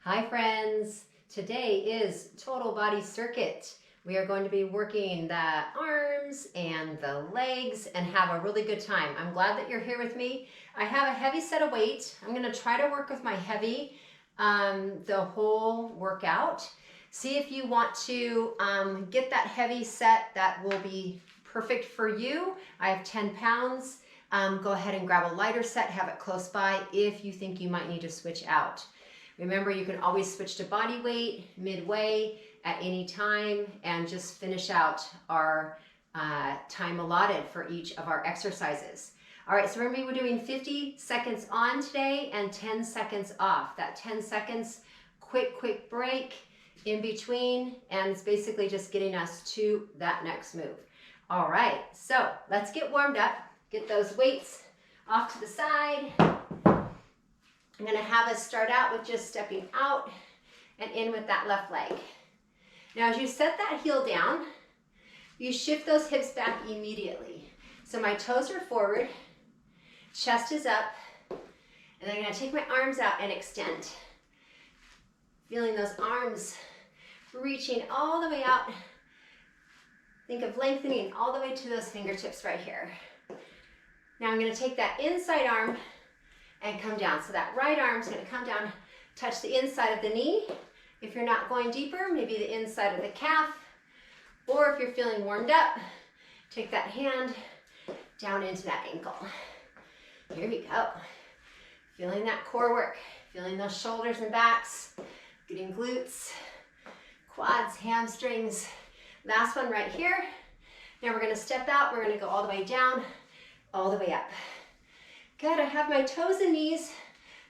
Hi friends, today is total body circuit. We are going to be working the arms and the legs and have a really good time. I'm glad that you're here with me. I have a heavy set of weight. I'm going to try to work with my heavy the whole workout. See if you want to get that heavy set that will be perfect for you. I have 10 pounds. Go ahead and grab a lighter set, have it close by if you think you might need to switch out. Remember, you can always switch to body weight midway at any time and just finish out our time allotted for each of our exercises. All right, so remember we're doing 50 seconds on today and 10 seconds off. That 10 seconds, quick break in between, and it's basically just getting us to that next move. All right, so let's get warmed up, get those weights off to the side. I'm going to have us start out with just stepping out and in with that left leg. Now as you set that heel down, you shift those hips back immediately. So my toes are forward, chest is up, and then I'm going to take my arms out and extend. Feeling those arms reaching all the way out. Think of lengthening all the way to those fingertips right here. Now I'm going to take that inside arm and come down. So that right arm is going to come down, touch the inside of the knee. If you're not going deeper, maybe the inside of the calf. Or if you're feeling warmed up, take that hand down into that ankle. Here we go. Feeling that core work, feeling those shoulders and backs, getting glutes, quads, hamstrings. Last one right here. Now we're going to step out. We're going to go all the way down, all the way up. Good, I have my toes and knees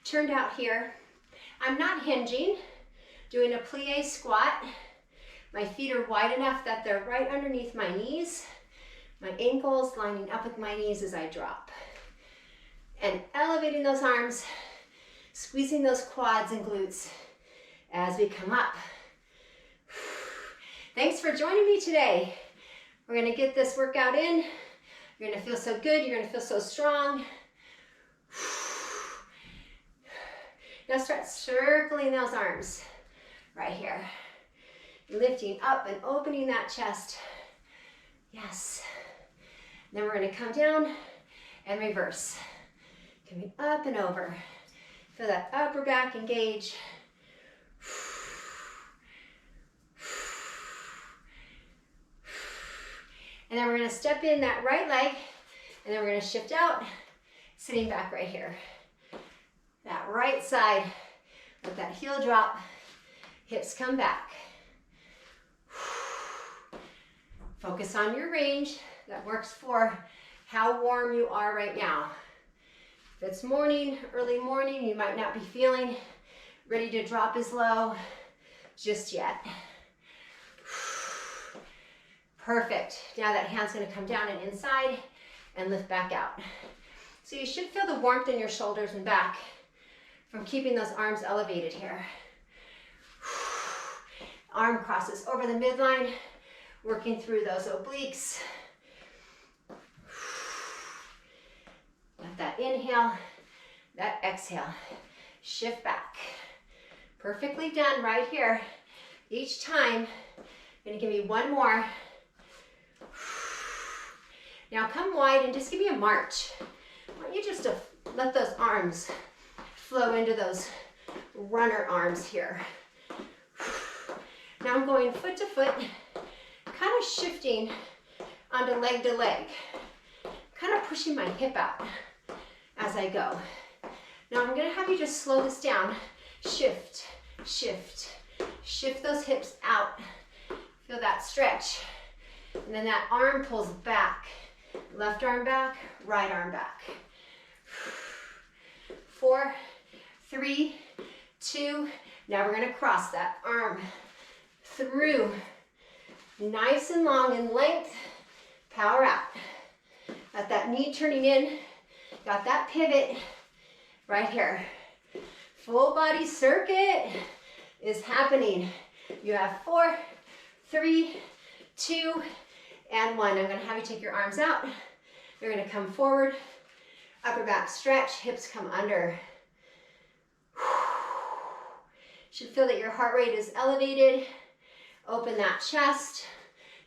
turned out here. I'm not hinging, doing a plie squat. My feet are wide enough that they're right underneath my knees. My ankles lining up with my knees as I drop. And elevating those arms, squeezing those quads and glutes as we come up. Thanks for joining me today. We're gonna get this workout in. You're gonna feel so good, you're gonna feel so strong. Now start circling those arms right here. Lifting up and opening that chest. Yes. Then we're going to come down and reverse. Coming up and over. Feel that upper back engage. And then we're going to step in that right leg, and then we're going to shift out, sitting back right here. That right side, let that heel drop, hips come back. Focus on your range. That works for how warm you are right now. If it's morning, early morning, you might not be feeling ready to drop as low just yet. Perfect. Now that hand's going to come down and inside and lift back out. So you should feel the warmth in your shoulders and back from keeping those arms elevated here. Arm crosses over the midline, working through those obliques. Let that inhale, that exhale. Shift back. Perfectly done right here. Each time, you're gonna give me one more. Now come wide and just give me a march. I want you just to let those arms flow into those runner arms here. Now I'm going foot to foot, kind of shifting onto leg to leg, kind of pushing my hip out as I go. Now I'm going to have you just slow this down. Shift, shift, shift those hips out. Feel that stretch. And then that arm pulls back. Left arm back, right arm back. 4, 3, 2, now we're going to cross that arm through, nice and long in length, power out. Got that knee turning in, got that pivot right here. Full body circuit is happening. You have 4, 3, 2, and 1. I'm going to have you take your arms out. You're going to come forward, upper back stretch, hips come under. Should feel that your heart rate is elevated. Open that chest.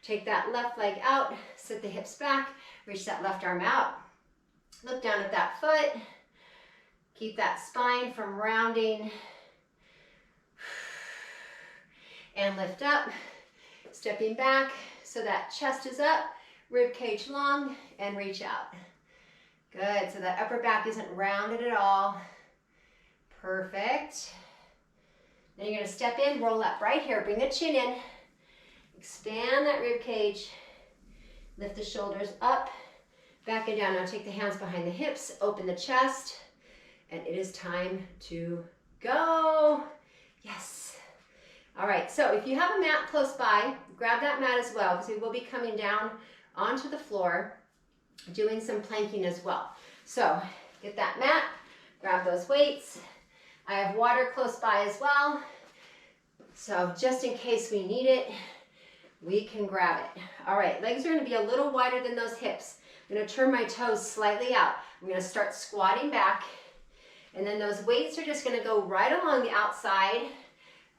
Take that left leg out. Sit the hips back. Reach that left arm out. Look down at that foot. Keep that spine from rounding. And lift up. Stepping back so that chest is up. Rib cage long and reach out. Good. So that upper back isn't rounded at all. Perfect. Then you're going to step in, roll up right here. Bring the chin in. Expand that rib cage. Lift the shoulders up, back and down. Now take the hands behind the hips, open the chest, and it is time to go. Yes. All right, so if you have a mat close by, grab that mat as well, because we will be coming down onto the floor, doing some planking as well. So get that mat, grab those weights. I have water close by as well, so just in case we need it, we can grab it. All right, legs are going to be a little wider than those hips. I'm going to turn my toes slightly out. I'm going to start squatting back, and then those weights are just going to go right along the outside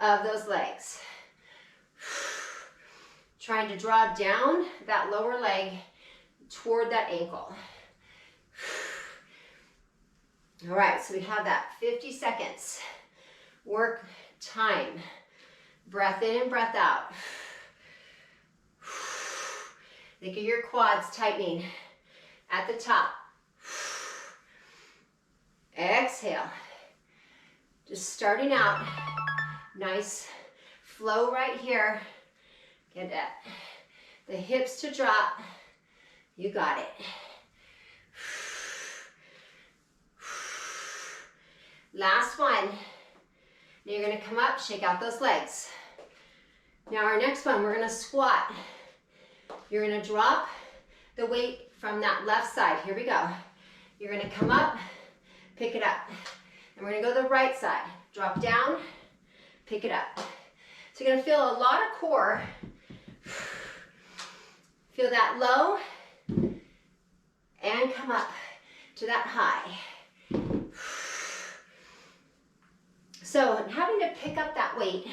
of those legs. Trying to draw down that lower leg toward that ankle. All right, so we have that 50 seconds work time. Breath in and breath out. Think of your quads tightening at the top. Exhale. Just starting out. Nice flow right here. Get that. The hips to drop. You got it. Last one. Now you're going to come up, shake out those legs. Now our next one, we're going to squat. You're going to drop the weight from that left side. Here we go. You're going to come up, pick it up. And we're going to go to the right side. Drop down, pick it up. So you're going to feel a lot of core. Feel that low and come up to that high. So having to pick up that weight,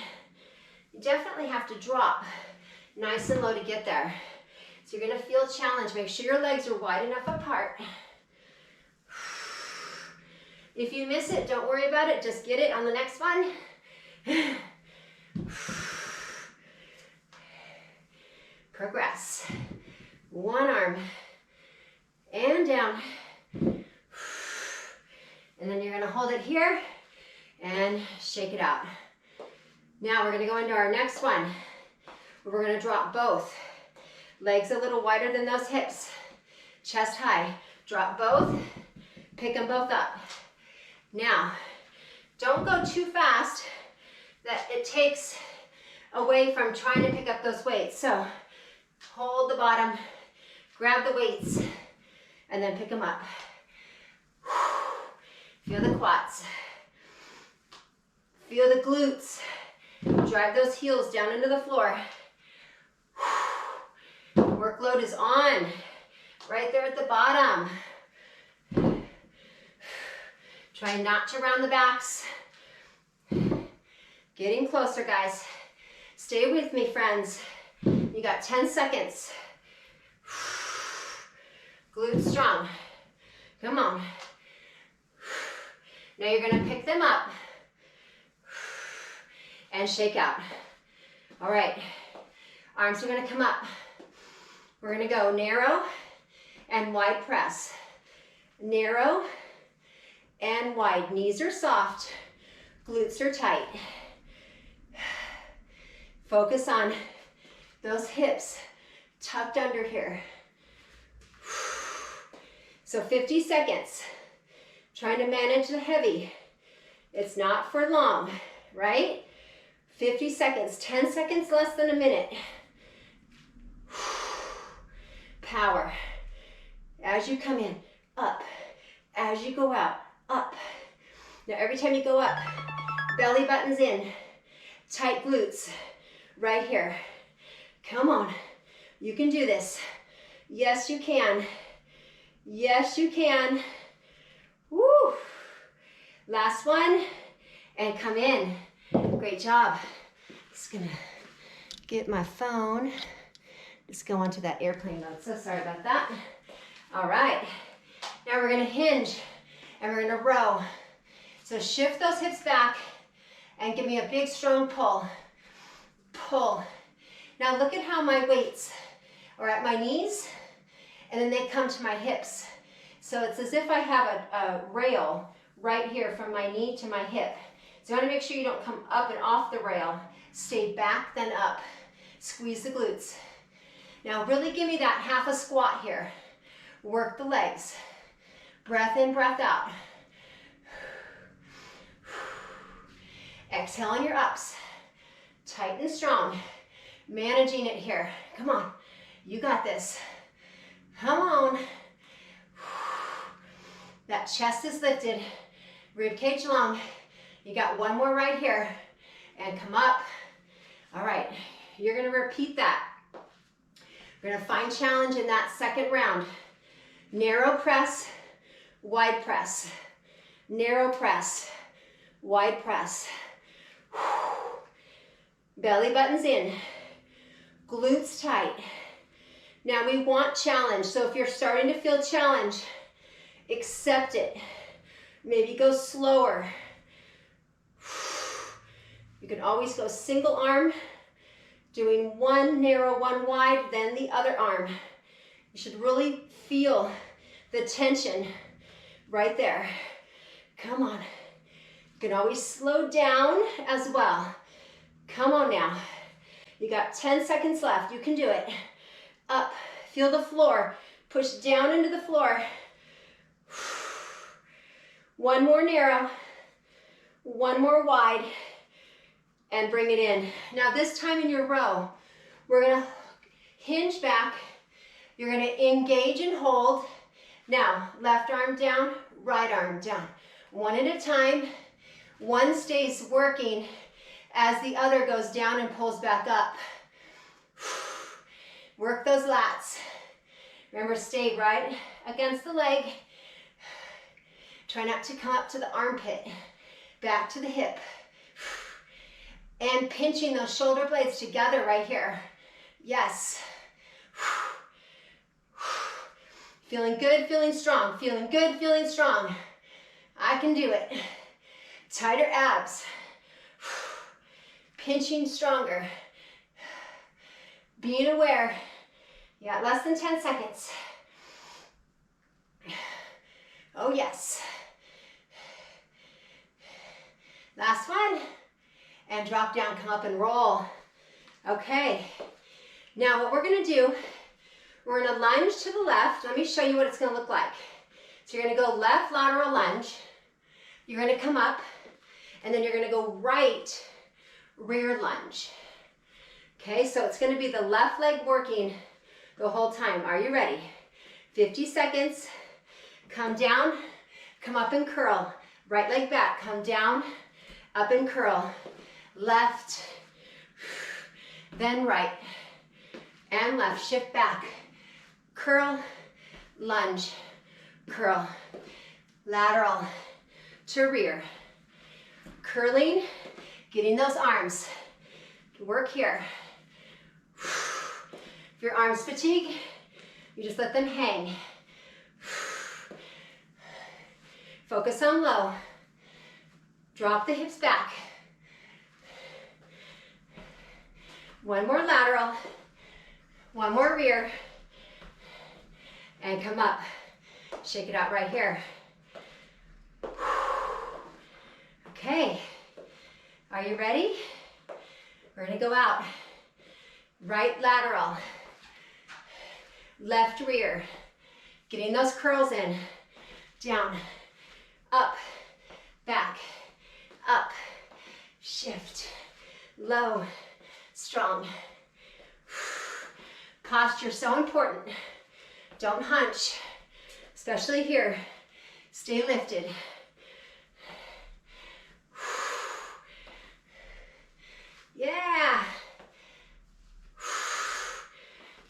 you definitely have to drop nice and low to get there. So you're going to feel challenged. Make sure your legs are wide enough apart. If you miss it, don't worry about it. Just get it on the next one. Progress. One arm and down. And then you're going to hold it here and shake it out. Now we're going to go into our next one. We're going to drop both. Legs a little wider than those hips. Chest high. Drop both. Pick them both up. Now, don't go too fast that it takes away from trying to pick up those weights. So hold the bottom, grab the weights, and then pick them up. Feel the quads. Feel the glutes. Drive those heels down into the floor. Workload is on. Right there at the bottom. Try not to round the backs. Getting closer, guys. Stay with me, friends. You got 10 seconds. Glutes strong. Come on. Now you're going to pick them up and shake out. All right. Arms are going to come up. We're going to go narrow and wide press. Narrow and wide. Knees are soft. Glutes are tight. Focus on those hips tucked under here. So 50 seconds. Trying to manage the heavy. It's not for long, right? 50 seconds. 10 seconds less than a minute. Power. As you come in, up. As you go out, up. Now every time you go up, belly buttons in, tight glutes, right here. Come on, you can do this. Yes, you can. Yes, you can. Woo! Last one, and come in. Great job. Just gonna get my phone. Just go onto that airplane mode. So sorry about that. All right. Now we're gonna hinge and we're gonna row. So shift those hips back and give me a big strong pull. Pull. Now look at how my weights are at my knees and then they come to my hips. So it's as if I have a rail right here from my knee to my hip. So you want to make sure you don't come up and off the rail. Stay back, then up. Squeeze the glutes. Now really give me that half a squat here. Work the legs. Breath in, breath out. Exhale on your ups. Tight and strong. Managing it here. Come on. You got this. Come on. That chest is lifted. Rib cage long. You got one more right here. And come up. All right. You're going to repeat that. We're going to find challenge in that second round. Narrow press, wide press. Narrow press, wide press. Belly buttons in. Glutes tight. Now we want challenge. So if you're starting to feel challenge, accept it. Maybe go slower. You can always go single arm, doing one narrow, one wide, then the other arm. You should really feel the tension right there. Come on. You can always slow down as well. Come on now. You got 10 seconds left. You can do it. Up. Feel the floor. Push down into the floor. One more narrow. One more wide. And bring it in. Now this time in your row, we're going to hinge back. You're going to engage and hold. Now, left arm down, right arm down. One at a time. One stays working as the other goes down and pulls back up. Work those lats. Remember, stay right against the leg. Try not to come up to the armpit. Back to the hip. And pinching those shoulder blades together right here. Yes. Feeling good, feeling strong. Feeling good, feeling strong. I can do it. Tighter abs. Pinching stronger. Being aware. You got less than 10 seconds. Oh yes. Last one. And drop down, come up and roll. Okay. Now what we're going to do, we're going to lunge to the left. Let me show you what it's going to look like. So you're going to go left lateral lunge. You're going to come up. And then you're going to go right rear lunge. Okay, so it's going to be the left leg working the whole time. Are you ready? 50 seconds. Come down, come up and curl. Right leg back, come down, up and curl. Left, then right, and left. Shift back. Curl, lunge, curl. Lateral to rear. Curling, getting those arms. Work here. If your arms fatigue, you just let them hang. Focus on low. Drop the hips back. One more lateral. One more rear. And come up. Shake it out right here. Okay. Are you ready? We're going to go out. Right lateral. Left rear. Getting those curls in. Down. Up. Back. Up. Shift. Low. Strong. Posture so important. Don't hunch. Especially here. Stay lifted. Yeah.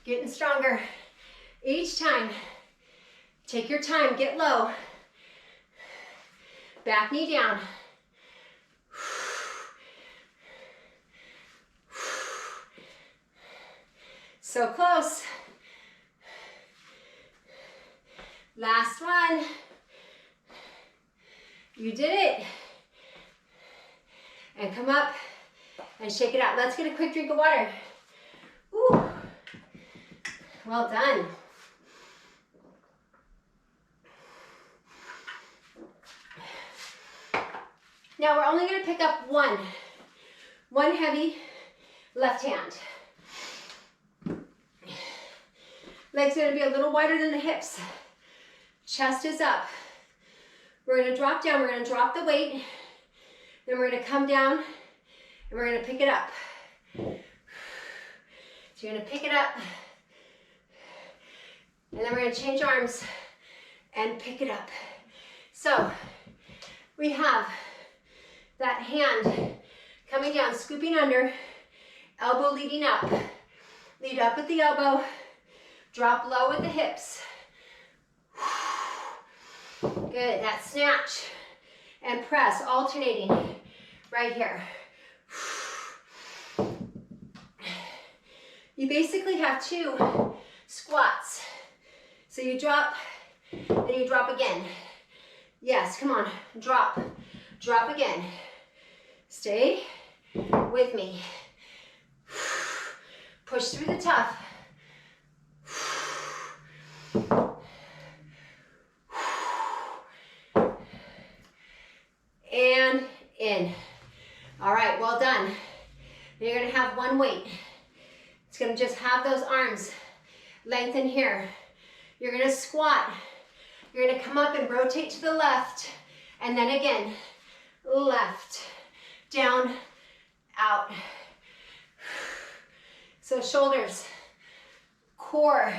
Getting stronger each time. Take your time, get low. Back knee down. So close. Last one. You did it. And come up and shake it out. Let's get a quick drink of water. Woo. Well done. Now we're only going to pick up one heavy left hand. Legs are going to be a little wider than the hips. Chest is up. We're going to drop down. We're going to drop the weight. Then we're going to come down and we're going to pick it up. So you're going to pick it up. And then we're going to change arms and pick it up. So we have that hand coming down, scooping under, elbow leading up. Lead up with the elbow, drop low with the hips. Good, that snatch and press, alternating right here. You basically have two squats. So you drop, and you drop again. Yes, come on, drop, drop again. Stay with me. Push through the tough. And in. All right, well done. You're gonna have one weight. It's gonna just have those arms lengthen here. You're gonna squat. You're gonna come up and rotate to the left. And then again, left, down, out. So shoulders, core,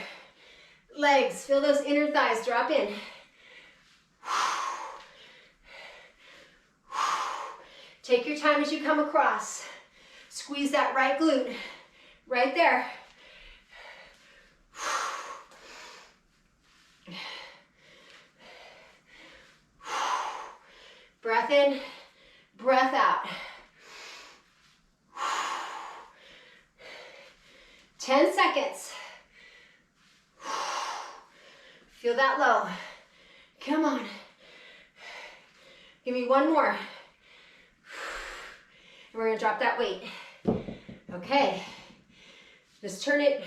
legs, feel those inner thighs drop in. Take your time as you come across. Squeeze that right glute, right there. Breath in, breath out. 10 seconds. Feel that low. Come on. Give me one more. And we're gonna drop that weight. Okay. Just turn it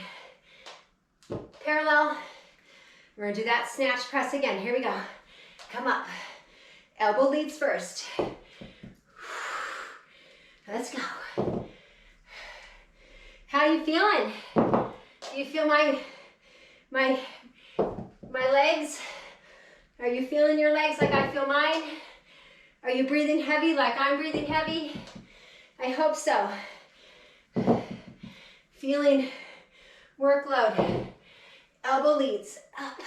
parallel. We're gonna do that snatch press again. Here we go. Come up. Elbow leads first. Let's go. How are you feeling? Do you feel my legs? Are you feeling your legs like I feel mine? Are you breathing heavy like I'm breathing heavy? I hope so. Feeling workload. Elbow leads up.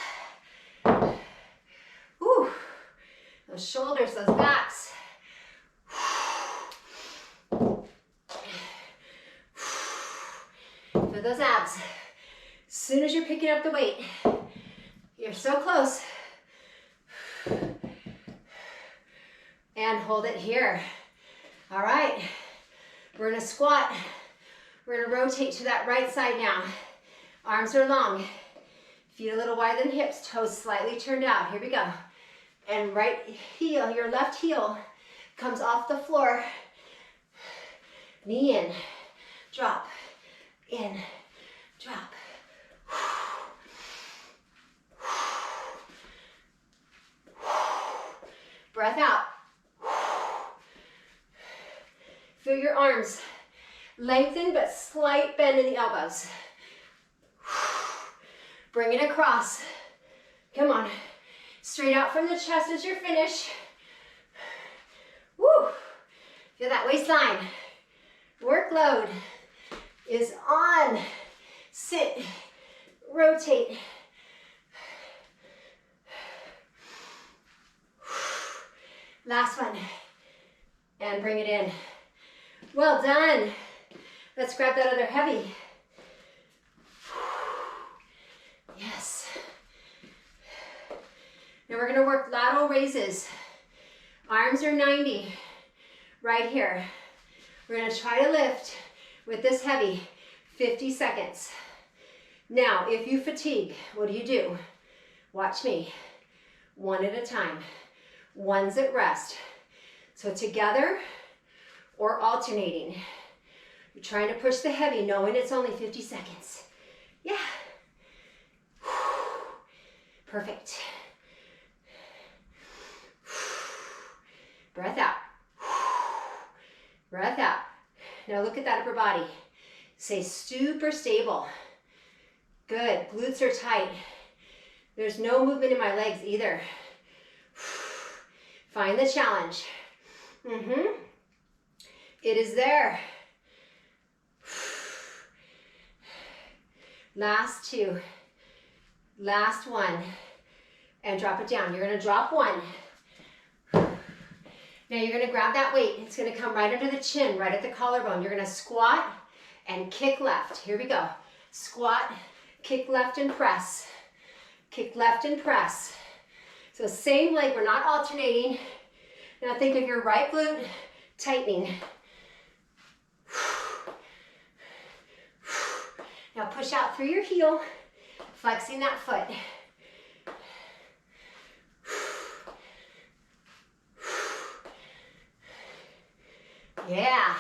Whew. Those shoulders, those backs. Feel those abs. As soon as you're picking up the weight, you're so close. And hold it here. All right. We're gonna squat. We're gonna rotate to that right side now. Arms are long. Feet a little wider than hips. Toes slightly turned out. Here we go. And right heel, your left heel comes off the floor. Knee in, drop, in, drop. Breath out. Feel your arms lengthen but slight bend in the elbows. Bring it across. Come on. Straight out from the chest as your finish. Woo! Feel that waistline. Workload is on. Sit, rotate. Last one. And bring it in. Well done. Let's grab that other heavy. Yes. Now we're gonna work lateral raises. Arms are 90, right here. We're gonna try to lift with this heavy, 50 seconds. Now, if you fatigue, what do? Watch me. One at a time. One's at rest. So together or alternating. You're trying to push the heavy, knowing it's only 50 seconds. Yeah. Perfect. Breath out. Breath out. Now look at that upper body. Stay super stable. Good. Glutes are tight. There's no movement in my legs either. Find the challenge. It is there. Last two. Last one. And drop it down. You're going to drop one. Now you're going to grab that weight. It's going to come right under the chin, right at the collarbone. You're going to squat and kick left. Here we go. Squat, kick left and press. Kick left and press. So same leg, we're not alternating. Now think of your right glute tightening. Now push out through your heel, flexing that foot. Yeah.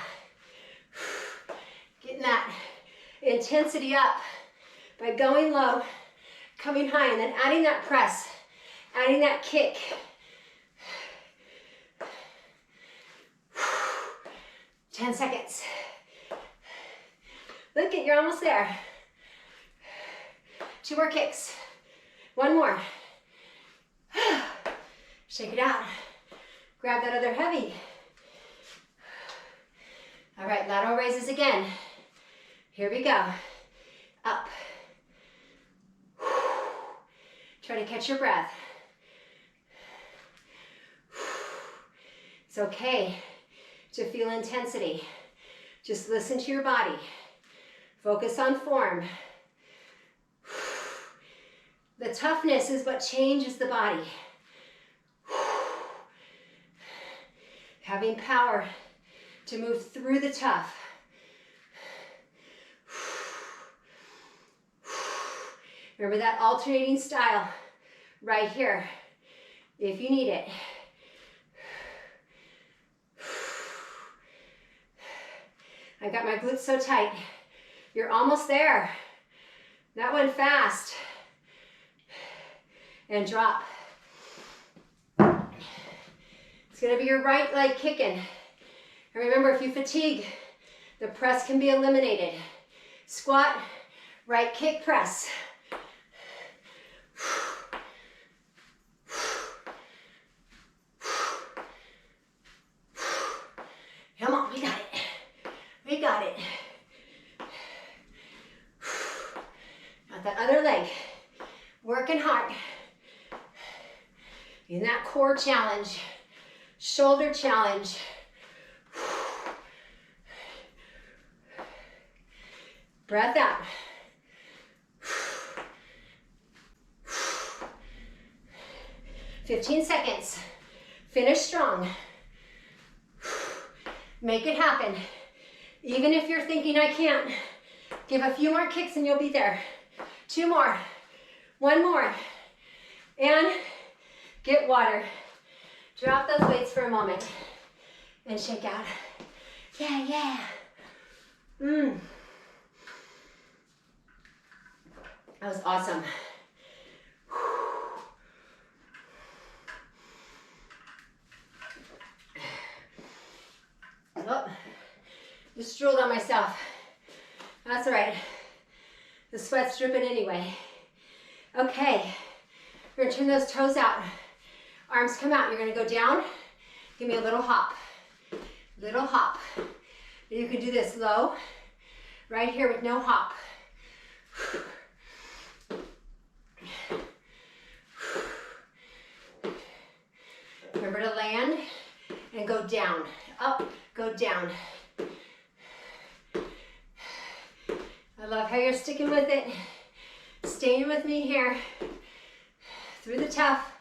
Getting that intensity up by going low, coming high, and then adding that press, adding that kick. Ten seconds. Look it, you're almost there. Two more kicks. One more. Shake it out. Grab that other heavy. All right, lateral raises again. Here we go. Up. Try to catch your breath. It's okay to feel intensity. Just listen to your body. Focus on form. The toughness is what changes the body. Having power to move through the tough. Remember that alternating style right here if you need it. I got my glutes so tight. You're almost there. That went fast. And drop. It's going to be your right leg kicking. And remember, if you fatigue, the press can be eliminated. Squat, right kick press. Come on, we got it. We got it. Got that other leg. Working hard. In that core challenge, shoulder challenge. Breath out. "15 seconds. Finish strong. Make it happen. Even if you're thinking I can't, give a few more kicks and you'll be there. 2 more. 1 more. And get water. Drop those weights for a moment and shake out. Yeah, yeah. That was awesome. Oh, just drooled on myself. That's all right. The sweat's dripping anyway. Okay, we're gonna turn those toes out. Arms come out. You're gonna go down. Give me a little hop. Little hop. You can do this low, right here with no hop. Remember to land and go down. Up, go down. I love how you're sticking with it. Staying with me here. Through the tough.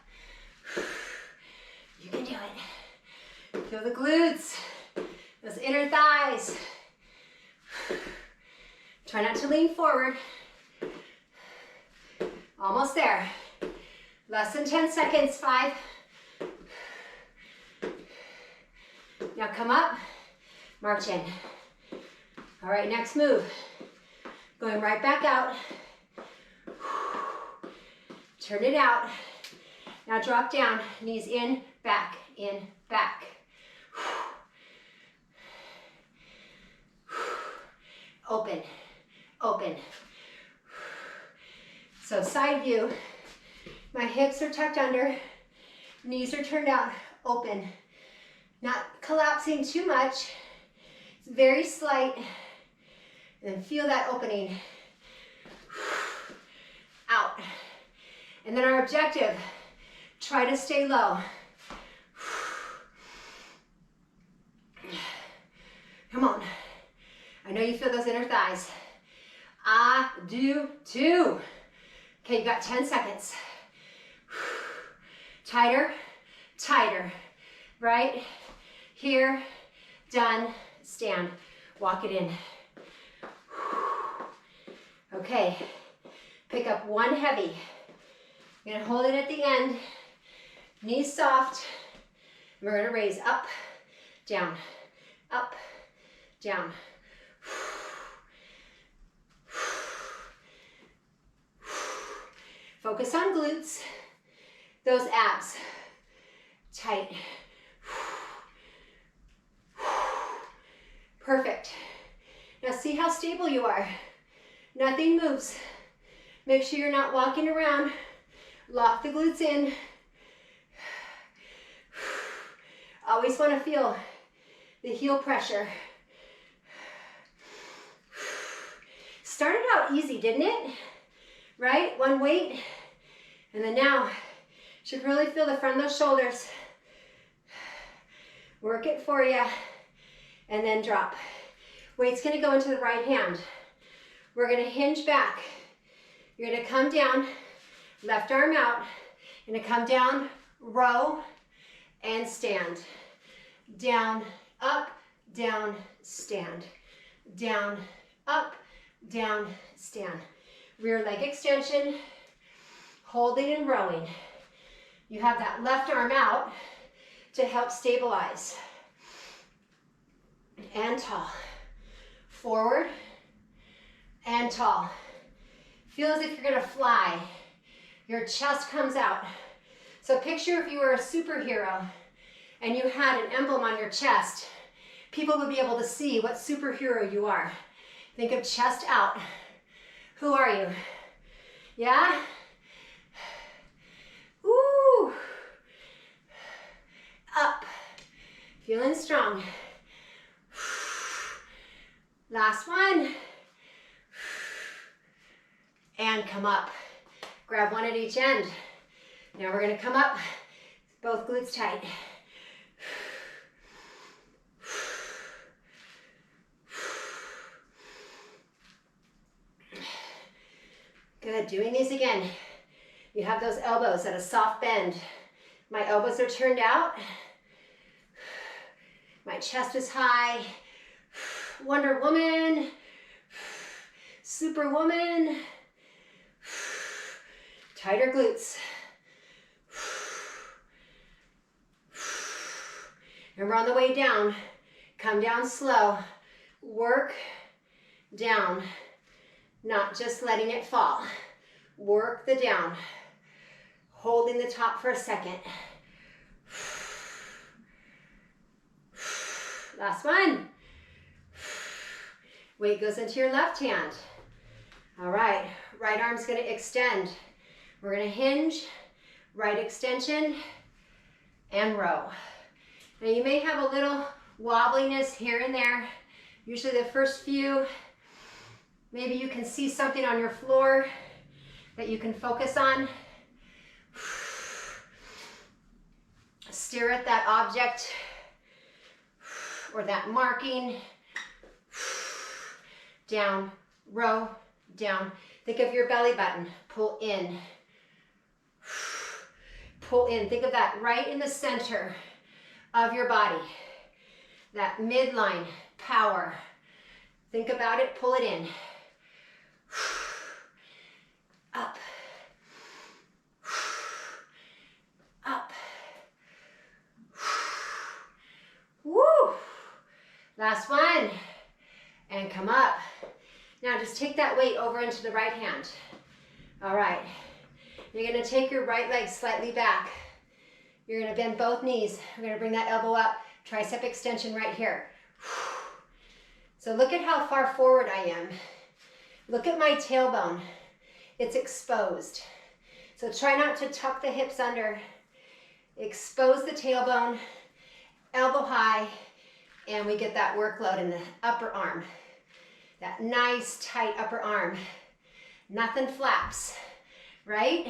You can do it. Feel the glutes. Those inner thighs. Try not to lean forward. Almost there. Less than 10 seconds, 5. Now come up, march in. All right, next move. Going right back out. Turn it out. Now drop down, knees in, back, back. Open, open. So side view, my hips are tucked under, knees are turned out, open. Not collapsing too much, it's very slight. And feel that opening. Out. And then our objective, try to stay low. Come on. I know you feel those inner thighs. I do too. Okay, you got 10 seconds. Tighter, tighter. Right here, done, stand. Walk it in. Okay, pick up one heavy. You're gonna hold it at the end, knees soft. We're gonna raise up, down, up, down. Focus on glutes, those abs, tight. Perfect. Now see how stable you are. Nothing moves. Make sure you're not walking around. Lock the glutes in. Always want to feel the heel pressure. Started out easy, didn't it? Right? One weight. And then now, should really feel the front of those shoulders. Work it for you. And then drop. Weight's going to go into the right hand. We're going to hinge back. You're going to come down, left arm out. You're going to come down, row, and stand. Down, up, down, stand. Down, up, down, stand. Rear leg extension, holding and rowing. You have that left arm out to help stabilize. And tall. Forward and tall. Feel as if you're gonna fly. Your chest comes out. So picture if you were a superhero and you had an emblem on your chest, people would be able to see what superhero you are. Think of chest out. Who are you? Yeah? Ooh. Up. Feeling strong. Last one. And come up. Grab one at each end. Now we're going to come up, both glutes tight. Good, doing these again. You have those elbows at a soft bend. My elbows are turned out. My chest is high. Wonder Woman. Superwoman. Tighter glutes. And we're on the way down. Come down slow. Work down. Not just letting it fall. Work the down. Holding the top for a second. Last one. Weight goes into your left hand. All right, right arm's gonna extend. We're gonna hinge, right extension, and row. Now you may have a little wobbliness here and there. Usually the first few, maybe you can see something on your floor that you can focus on. Stare at that object or that marking. Down, row, down. Think of your belly button. Pull in. Pull in. Think of that right in the center of your body. That midline power. Think about it. Pull it in. Up. Last one. And come up. Now just take that weight over into the right hand. All right. You're going to take your right leg slightly back. You're going to bend both knees. We're going to bring that elbow up. Tricep extension right here. So look at how far forward I am. Look at my tailbone. It's exposed. So try not to tuck the hips under. Expose the tailbone, elbow high, and we get that workload in the upper arm. That nice tight upper arm. Nothing flaps, right?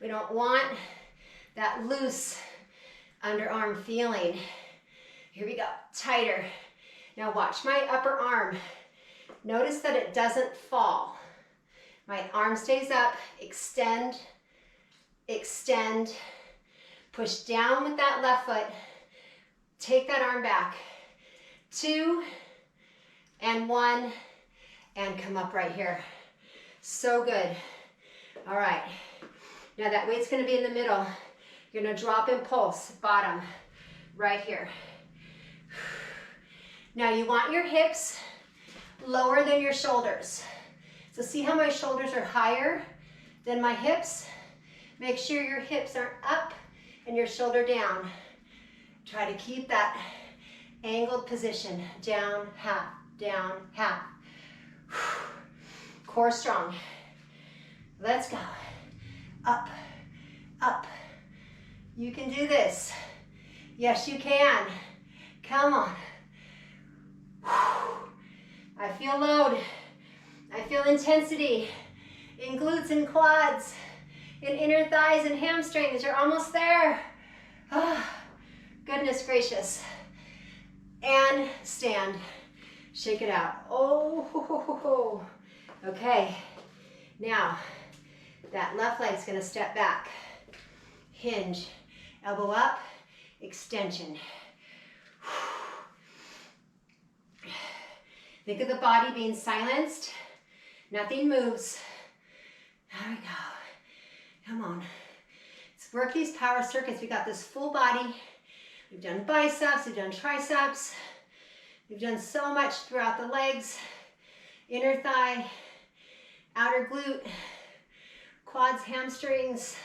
We don't want that loose underarm feeling. Here we go, tighter. Now watch my upper arm. Notice that it doesn't fall. My arm stays up, extend, extend. Push down with that left foot. Take that arm back. 2 and 1 and come up right here. So good. All right. Now that weight's going to be in the middle. You're going to drop and pulse, bottom, right here. Now you want your hips lower than your shoulders. So see how my shoulders are higher than my hips? Make sure your hips are up and your shoulder down. Try to keep that angled position. Down, half, down, half. Core strong. Let's go. Up, up. You can do this. Yes, you can. Come on. I feel load. I feel intensity in glutes and quads, in inner thighs and hamstrings. You're almost there. Oh, goodness gracious. And stand. Shake it out. Oh, okay. Now, that left leg's gonna step back. Hinge. Elbow up, extension. Think of the body being silenced. Nothing moves. There we go. Come on. Let's work these power circuits. We got this full body. We've done biceps, we've done triceps. We've done so much throughout the legs. Inner thigh, outer glute, quads, hamstrings.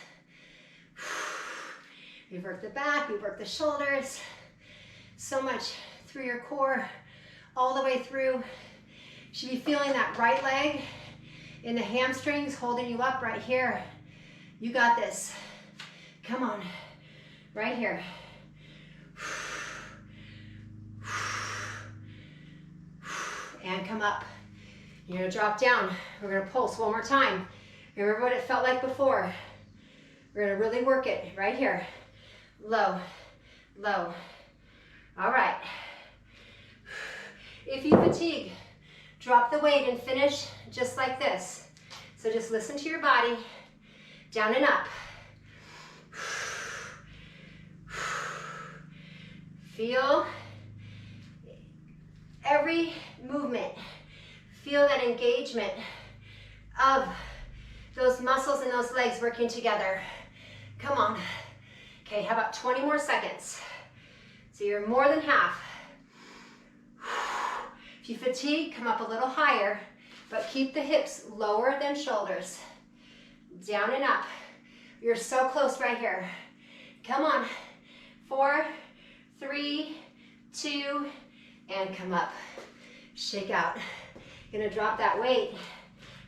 We've worked the back, we've worked the shoulders. So much through your core, all the way through. You should be feeling that right leg in the hamstrings holding you up right here. You got this. Come on, right here. And come up. You're gonna drop down. We're gonna pulse one more time. Remember what it felt like before. We're gonna really work it right here. Low, low. All right. If you fatigue, drop the weight and finish just like this. So just listen to your body, down and up. Feel every movement. Feel that engagement of those muscles and those legs working together. Come on. Okay, how about 20 more seconds? So you're more than half. If you fatigue, come up a little higher, but keep the hips lower than shoulders. Down and up. You're so close right here. Come on. 4, 3, 2, and come up. Shake out. You're gonna drop that weight.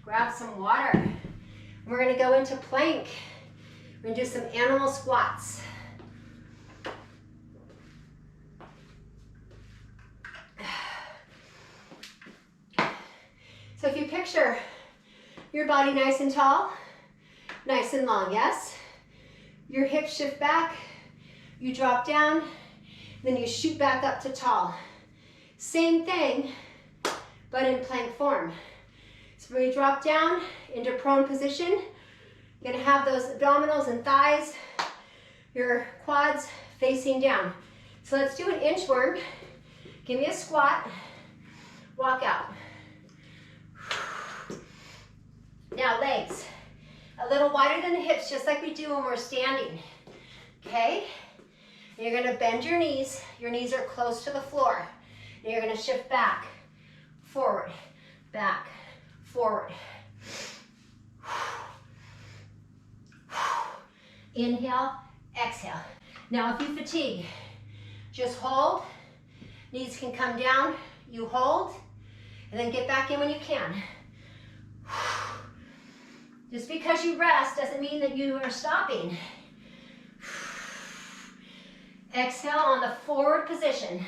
Grab some water. We're gonna go into plank. We're gonna do some animal squats. So if you picture your body nice and tall, nice and long, yes? Your hips shift back, you drop down, then you shoot back up to tall. Same thing, but in plank form. So when you drop down into prone position, you're gonna have those abdominals and thighs, your quads facing down. So let's do an inchworm. Give me a squat, walk out. Now legs, a little wider than the hips, just like we do when we're standing, okay? And you're gonna bend your knees are close to the floor. And you're gonna shift back, forward, back, forward. Inhale, exhale. Now if you fatigue, just hold. Knees can come down, you hold, and then get back in when you can. Just because you rest doesn't mean that you are stopping. Exhale on the forward position.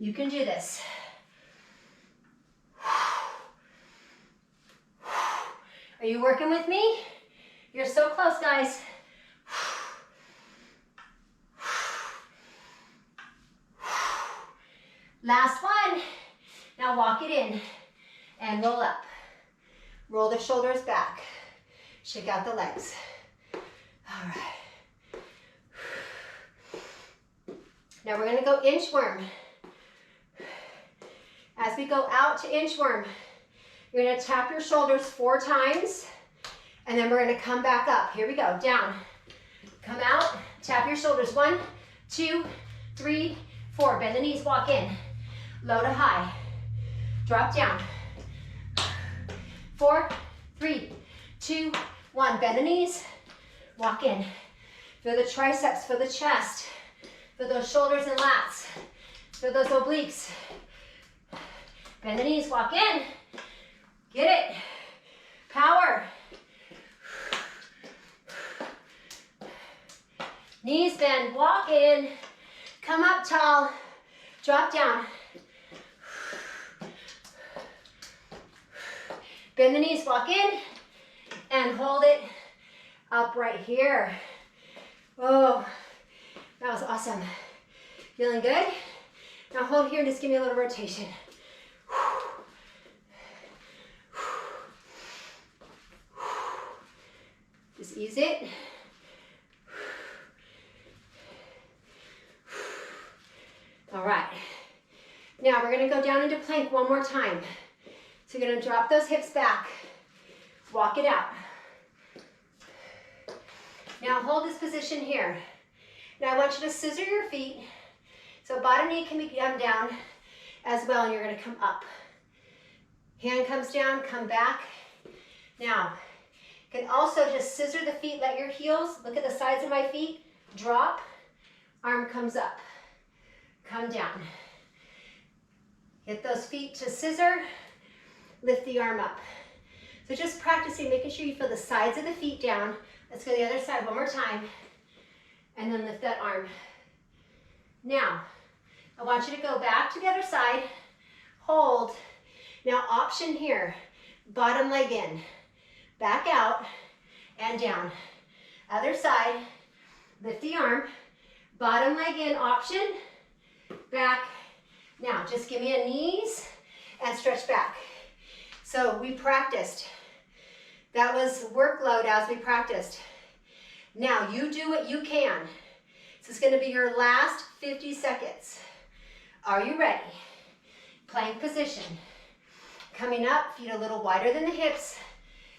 You can do this. Are you working with me? You're so close, guys. Last one. Now walk it in and roll up. Roll the shoulders back. Shake out the legs. All right. Now we're gonna go inchworm. As we go out to inchworm, you're gonna tap your shoulders 4 times, and then we're gonna come back up. Here we go, down. Come out, tap your shoulders. 1, 2, 3, 4. Bend the knees, walk in. Low to high. Drop down. 4, 3, 2, 1. Bend the knees, walk in. Feel the triceps, feel the chest. Feel those shoulders and lats. Feel those obliques. Bend the knees, walk in. Get it. Power. Knees bend, walk in. Come up tall. Drop down. Bend the knees, walk in. And hold it up right here. Oh, that was awesome. Feeling good? Now hold here and just give me a little rotation. Just ease it. All right. Now we're gonna go down into plank one more time. So you're gonna drop those hips back. Walk it out. Now hold this position here. Now I want you to scissor your feet. So bottom knee can be down as well, and you're gonna come up. Hand comes down, come back. Now, you can also just scissor the feet, let your heels, look at the sides of my feet, drop, arm comes up, come down. Get those feet to scissor, lift the arm up. So just practicing, making sure you feel the sides of the feet down. Let's go the other side one more time, and then lift that arm. Now, I want you to go back to the other side, hold. Now option here, bottom leg in, back out and down. Other side, lift the arm, bottom leg in, option, back. Now just give me a knees and stretch back. So we practiced. That was workload as we practiced. Now you do what you can. This is gonna be your last 50 seconds. Are you ready? Plank position. Coming up, feet a little wider than the hips.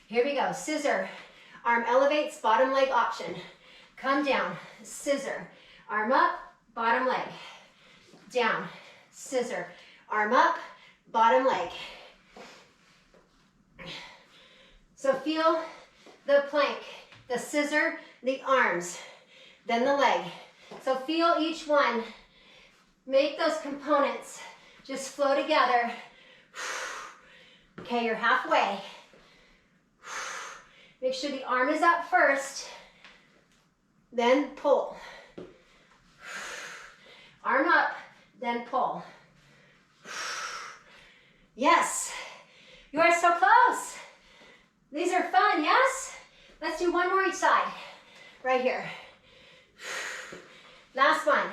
Here we go, scissor. Arm elevates, bottom leg option. Come down, scissor. Arm up, bottom leg. Down, scissor. Arm up, bottom leg. So feel the plank, the scissor, the arms, then the leg. So feel each one. Make those components just flow together. Okay, you're halfway. Make sure the arm is up first, then pull. Arm up, then pull. Yes, you are so close. These are fun, yes? Let's do one more each side, right here. Last one.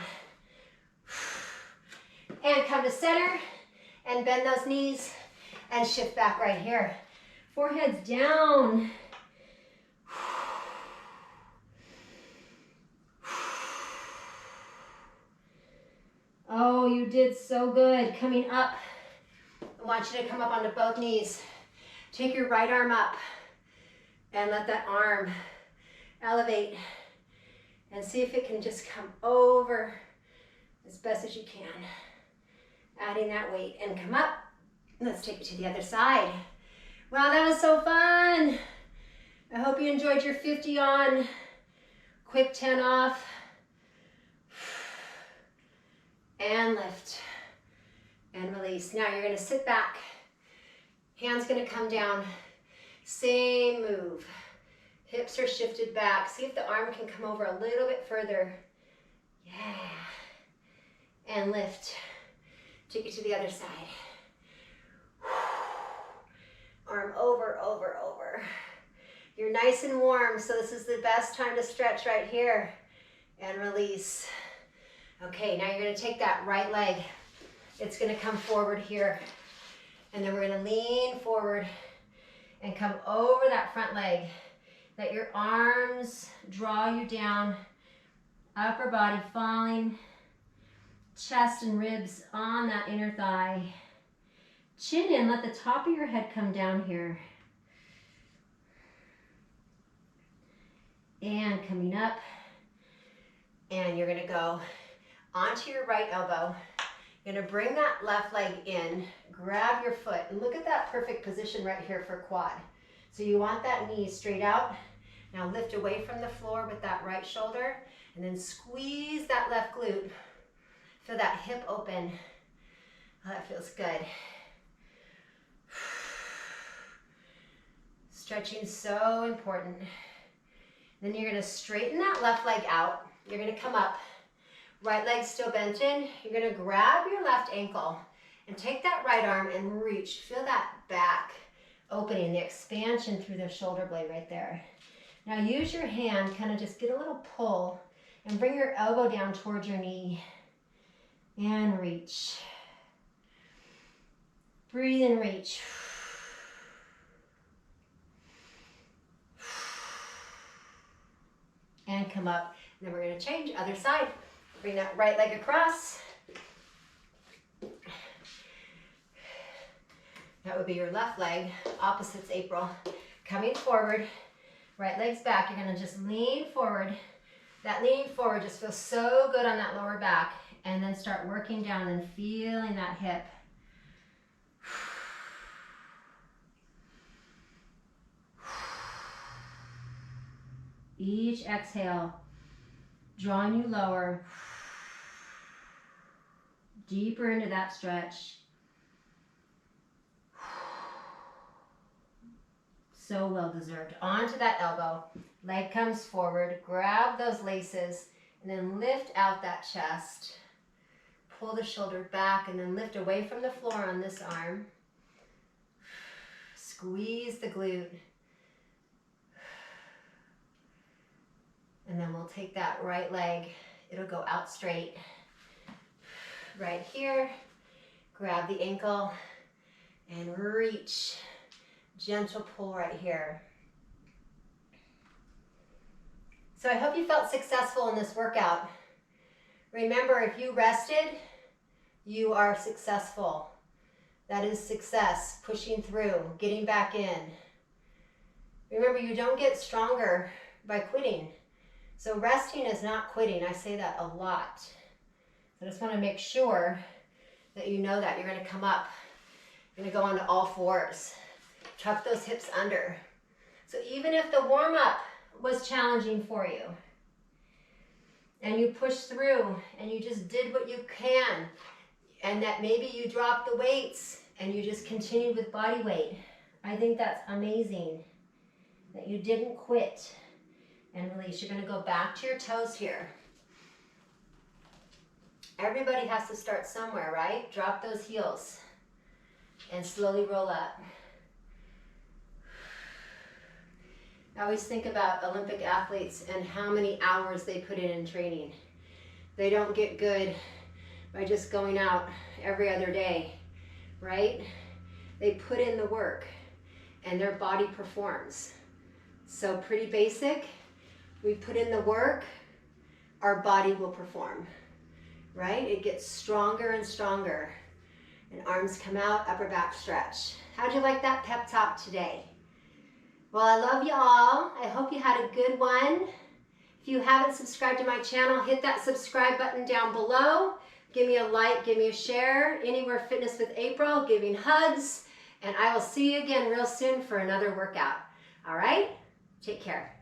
And come to center, and bend those knees, and shift back right here. Forehead's down. Oh, you did so good. Coming up, I want you to come up onto both knees. Take your right arm up and let that arm elevate And see if it can just come over as best as you can. Adding that weight and come up. Let's take it to the other side. Wow, that was so fun. I hope you enjoyed your 50 on, quick 10 off. And lift and release. Now you're gonna sit back. Hands gonna come down. Same move. Hips are shifted back. See if the arm can come over a little bit further. Yeah. And lift. Take it to the other side. Arm over, over, over. You're nice and warm, so this is the best time to stretch right here. And release. Okay, now you're gonna take that right leg. It's gonna come forward here. And then we're gonna lean forward and come over that front leg. Let your arms draw you down. Upper body falling. Chest and ribs on that inner thigh. Chin in, let the top of your head come down here. And coming up. And you're gonna go onto your right elbow. You're gonna bring that left leg in, grab your foot, and look at that perfect position right here for quad. So you want that knee straight out. Now lift away from the floor with that right shoulder, and then squeeze that left glute. Feel that hip open. Oh, that feels good. Stretching so important. Then you're gonna straighten that left leg out. You're gonna come up. Right leg still bent in. You're gonna grab your left ankle and take that right arm and reach. Feel that back opening, the expansion through the shoulder blade right there. Now use your hand, kind of just get a little pull and bring your elbow down towards your knee and reach. Breathe and reach. And come up. And then we're going to change other side. Bring that right leg across. That would be your left leg. Opposites, April. Coming forward. Right leg's back. You're going to just lean forward. That lean forward just feels so good on that lower back. And then start working down and feeling that hip. Each exhale, drawing you lower, deeper into that stretch. So well deserved. Onto that elbow, leg comes forward, grab those laces, and then lift out that chest. Pull the shoulder back and then lift away from the floor on this arm. Squeeze the glute. And then we'll take that right leg. It'll go out straight. Right here. Grab the ankle and reach. Gentle pull right here. So I hope you felt successful in this workout. Remember, if you rested, you are successful. That is success, pushing through, getting back in. Remember, you don't get stronger by quitting. So resting is not quitting. I say that a lot. So I just want to make sure that you know that. You're going to come up. You're going to go onto all fours. Tuck those hips under. So even if the warm-up was challenging for you, and you pushed through, and you just did what you can, and that maybe you dropped the weights, and you just continued with body weight, I think that's amazing that you didn't quit. And release. You're going to go back to your toes here. Everybody has to start somewhere, right? Drop those heels and slowly roll up. I always think about Olympic athletes and how many hours they put in training. They don't get good by just going out every other day, right? They put in the work and their body performs. So pretty basic. We put in the work, our body will perform, right? It gets stronger and stronger. And arms come out, upper back stretch. How'd you like that pep talk today? Well, I love you all. I hope you had a good one. If you haven't subscribed to my channel, hit that subscribe button down below. Give me a like, give me a share. Anywhere Fitness with April, giving hugs. And I will see you again real soon for another workout. All right? Take care.